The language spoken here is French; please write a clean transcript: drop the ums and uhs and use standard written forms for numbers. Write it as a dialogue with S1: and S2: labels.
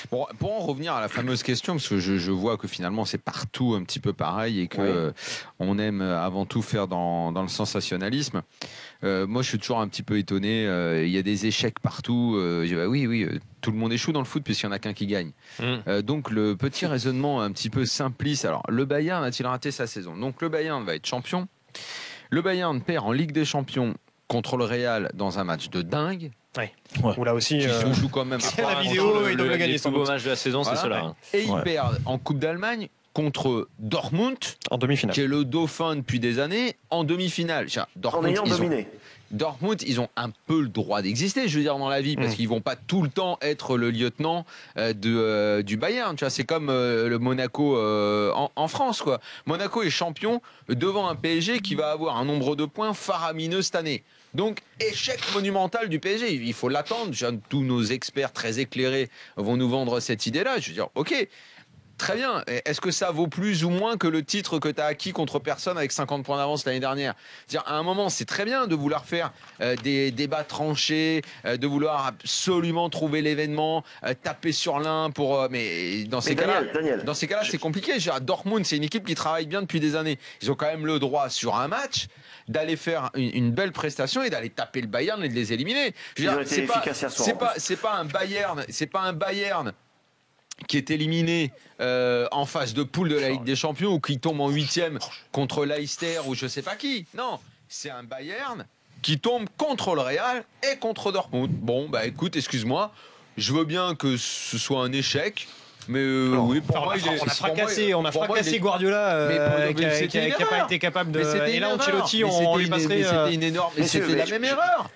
S1: Bon, pour en revenir à la fameuse question, parce que je vois que finalement c'est partout un petit peu pareil et que on aime avant tout faire dans le sensationnalisme. Moi, je suis toujours un petit peu étonné. Il y a des échecs partout. Je dis, bah oui, tout le monde échoue dans le foot puisqu'il n'y en a qu'un qui gagne. Donc le petit raisonnement un petit peu simpliste. Alors, le Bayern a-t-il raté sa saison? Donc le Bayern va être champion. Le Bayern perd en Ligue des Champions contre le Real dans un match de dingue.
S2: Ou là aussi,
S1: Qui joue quand même.
S2: c'est la vidéo, ils doivent le gagner.
S3: Le plus beau match de la saison, c'est cela. Hein.
S1: Et ils perdent en Coupe d'Allemagne contre Dortmund,
S2: en demi-finale,
S1: qui est le dauphin depuis des années, en demi-finale.
S4: En ayant dominé.
S1: Dortmund, ils ont un peu le droit d'exister, je veux dire, dans la vie, parce qu'ils vont pas tout le temps être le lieutenant du Bayern. Tu vois, c'est comme le Monaco en France, quoi. Monaco est champion devant un PSG qui va avoir un nombre de points faramineux cette année. Donc, échec monumental du PSG. Il faut l'attendre. Tous nos experts très éclairés vont nous vendre cette idée-là. Je veux dire, ok. Très bien. Est-ce que ça vaut plus ou moins que le titre que tu as acquis contre personne avec 50 points d'avance l'année dernière? C'est-à-dire, à un moment, c'est très bien de vouloir faire des débats tranchés, de vouloir absolument trouver l'événement, taper sur l'un pour. Mais dans ces cas-là, c'est compliqué. Dortmund, c'est une équipe qui travaille bien depuis des années. Ils ont quand même le droit sur un match d'aller faire une belle prestation et d'aller taper le Bayern et de les éliminer. C'est pas un Bayern qui est éliminé en phase de poule de la Ligue des Champions ou qui tombe en 8e contre Leicester ou je sais pas qui. Non, c'est un Bayern qui tombe contre le Real et contre Dortmund. Bon, bah écoute, excuse-moi, je veux bien que ce soit un échec. Mais oui, pour moi,
S2: on a fracassé Guardiola qui n'a pas été capable de. Et là, Ancelotti, on lui passerait.
S1: C'était une énorme. C'était la même erreur.